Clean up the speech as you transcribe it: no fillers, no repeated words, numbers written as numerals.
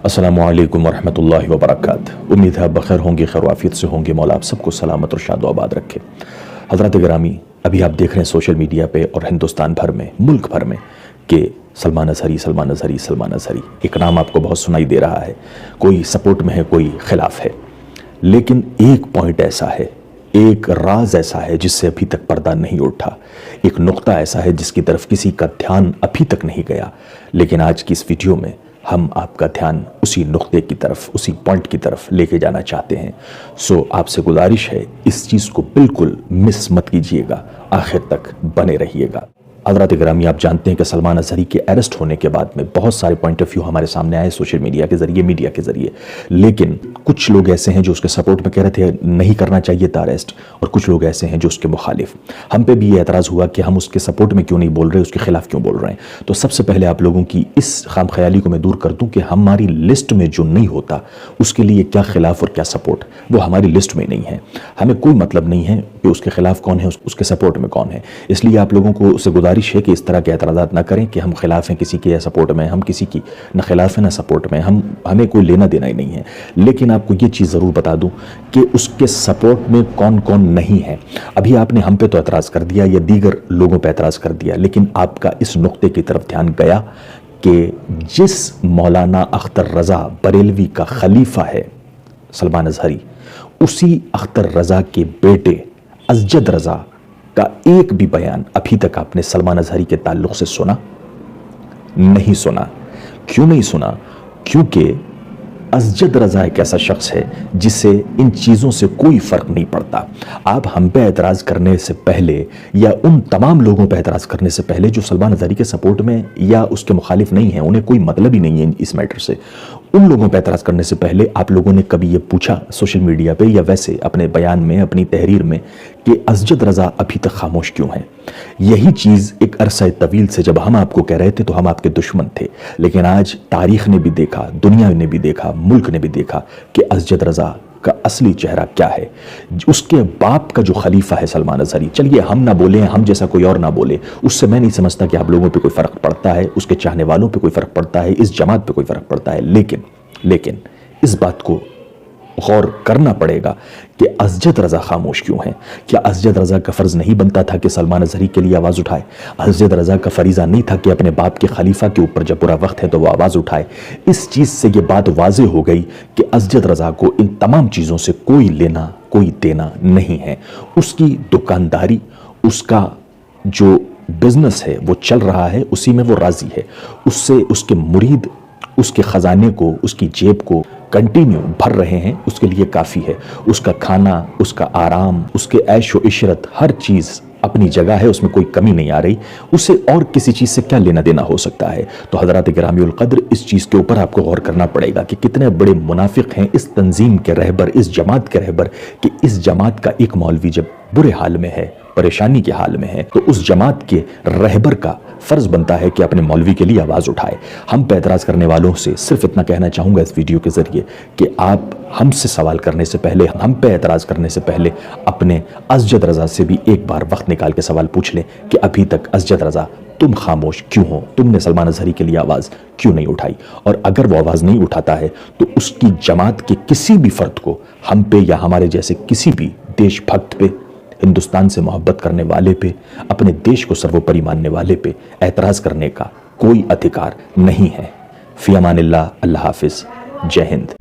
अस्सलामु अलैकुम वरहमतुल्लाहि वबरकातुहू। उम्मीद है बखैर होंगे, खैर आफियत से होंगे। मौला आप सबको सलामत और शाद आबाद रखे। हज़रात गिरामी, अभी आप देख रहे हैं सोशल मीडिया पे और हिंदुस्तान भर में, मुल्क भर में कि सलमान अज़हरी सलमान अज़हरी सलमान अज़हरी, एक नाम आपको बहुत सुनाई दे रहा है। कोई सपोर्ट में है, कोई खिलाफ है, लेकिन एक पॉइंट ऐसा है, एक राज ऐसा है जिससे अभी तक पर्दा नहीं उठा, एक नुक्ता ऐसा है जिसकी तरफ किसी का ध्यान अभी तक नहीं गया। लेकिन आज की इस वीडियो में हम आपका ध्यान उसी नुक्ते की तरफ, उसी पॉइंट की तरफ लेके जाना चाहते हैं। सो आपसे गुजारिश है, इस चीज़ को बिल्कुल मिस मत कीजिएगा, आखिर तक बने रहिएगा। हज़रात गिरामी, आप जानते हैं कि सलमान अज़हरी के अरेस्ट होने के बाद में बहुत सारे पॉइंट ऑफ व्यू हमारे सामने आए सोशल मीडिया के ज़रिए, मीडिया के ज़रिए। लेकिन कुछ लोग ऐसे हैं जो उसके सपोर्ट में कह रहे थे नहीं करना चाहिए था अरेस्ट, और कुछ लोग ऐसे हैं जो उसके मुखालिफ। हम पे भी ये एतराज़ हुआ कि हम उसके सपोर्ट में क्यों नहीं बोल रहे, उसके खिलाफ क्यों बोल रहे हैं। तो सबसे पहले आप लोगों की इस खाम ख्याली को मैं दूर कर दूँ कि हमारी लिस्ट में जो नहीं होता उसके लिए क्या खिलाफ और क्या सपोर्ट, वो हमारी लिस्ट में नहीं है। हमें कोई मतलब नहीं है कि उसके खिलाफ कौन है, उसके सपोर्ट में कौन है। इसलिए आप लोगों को उससे गुजारिश है कि इस तरह के एतराज़ात ना करें कि हम खिलाफ हैं किसी के या सपोर्ट में। हम किसी की न खिलाफ है ना सपोर्ट में, हमें कोई लेना देना ही नहीं है। लेकिन आपको ये चीज़ ज़रूर बता दूं कि उसके सपोर्ट में कौन कौन नहीं है। अभी आपने हम पे तो एतराज़ कर दिया या दीगर लोगों पे एतराज़ कर दिया, लेकिन आपका इस नुक्ते की तरफ ध्यान गया कि जिस मौलाना अख्तर रज़ा बरेलवी का खलीफा है सलमान अज़हरी, उसी अख्तर रज़ा के बेटे अज़जद रज़ा का एक भी बयान अभी तक आपने सलमान अज़हरी के ताल्लुक से सुना? नहीं सुना। क्यों नहीं सुना? क्योंकि अज़जद रज़ा एक ऐसा शख्स है जिससे इन चीज़ों से कोई फ़र्क नहीं पड़ता। आप हम पे एतराज़ करने से पहले या उन तमाम लोगों पे एतराज़ करने से पहले जो सलमान अज़हरी के सपोर्ट में या उसके मुखालिफ नहीं हैं, उन्हें कोई मतलब ही नहीं है इस मैटर से, उन लोगों पे एतराज़ करने से पहले आप लोगों ने कभी ये पूछा सोशल मीडिया पे या वैसे अपने बयान में, अपनी तहरीर में, कि अज़जद रज़ा अभी तक खामोश क्यों हैं? यही चीज़ एक अरसा तवील से जब हम आपको कह रहे थे तो हम आपके दुश्मन थे। लेकिन आज तारीख़ ने भी देखा, दुनिया ने भी देखा, मुल्क ने भी देखा कि अज़जद रज़ा का असली चेहरा क्या है। उसके बाप का जो खलीफा है सलमान अज़हरी, चलिए हम ना बोले, हम जैसा कोई और ना बोले, उससे मैं नहीं समझता कि आप लोगों पे कोई फ़र्क पड़ता है, उसके चाहने वालों पे कोई फ़र्क पड़ता है, इस जमात पे कोई फ़र्क पड़ता है। लेकिन इस बात को गौर करना पड़ेगा कि अज़जद रज़ा खामोश क्यों है। क्या अज़जद रज़ा का फ़र्ज़ नहीं बनता था कि सलमान अज़हरी के लिए आवाज़ उठाए? अज़जद रज़ा का फरीज़ा नहीं था कि अपने बाप के खलीफा के ऊपर जब बुरा वक्त है तो वो आवाज़ उठाए? इस चीज़ से ये बात वाज़ेह हो गई कि अज़जद रज़ा को इन तमाम चीज़ों से कोई लेना कोई देना नहीं है। उसकी दुकानदारी, उसका जो बिज़नेस है वो चल रहा है, उसी में वो राज़ी है। उससे उसके मुरीद उसके ख़जाने को, उसकी जेब को कंटिन्यू भर रहे हैं, उसके लिए काफ़ी है। उसका खाना, उसका आराम, उसके ऐश व इशरत, हर चीज़ अपनी जगह है, उसमें कोई कमी नहीं आ रही। उसे और किसी चीज़ से क्या लेना देना हो सकता है? तो हज़रात गिरामीउल क़द्र, इस चीज़ के ऊपर आपको गौर करना पड़ेगा कि कितने बड़े मुनाफिक हैं इस तंजीम के रहबर, इस जमात के रहबर, कि इस जमात का एक मौलवी जब बुरे हाल में है, परेशानी के हाल में है, तो उस जमात के रहबर का फ़र्ज़ बनता है कि अपने मौलवी के लिए आवाज़ उठाए। हम पे एतराज़ करने वालों से सिर्फ इतना कहना चाहूँगा इस वीडियो के ज़रिए कि आप हमसे सवाल करने से पहले, हम पे एतराज़ करने से पहले अपने अज़जद रज़ा से भी एक बार वक्त निकाल के सवाल पूछ लें कि अभी तक अज़जद रज़ा तुम खामोश क्यों हो? तुमने सलमान अज़हरी के लिए आवाज़ क्यों नहीं उठाई? और अगर वो आवाज़ नहीं उठाता है तो उसकी जमात के किसी भी फ़र्द को हम पे या हमारे जैसे किसी भी देशभक्त पे, हिंदुस्तान से मोहब्बत करने वाले पे, अपने देश को सर्वोपरि मानने वाले पे एतराज़ करने का कोई अधिकार नहीं है। फ़ी अमानिल्लाह, अल्लाह हाफ़िज़, जय हिंद।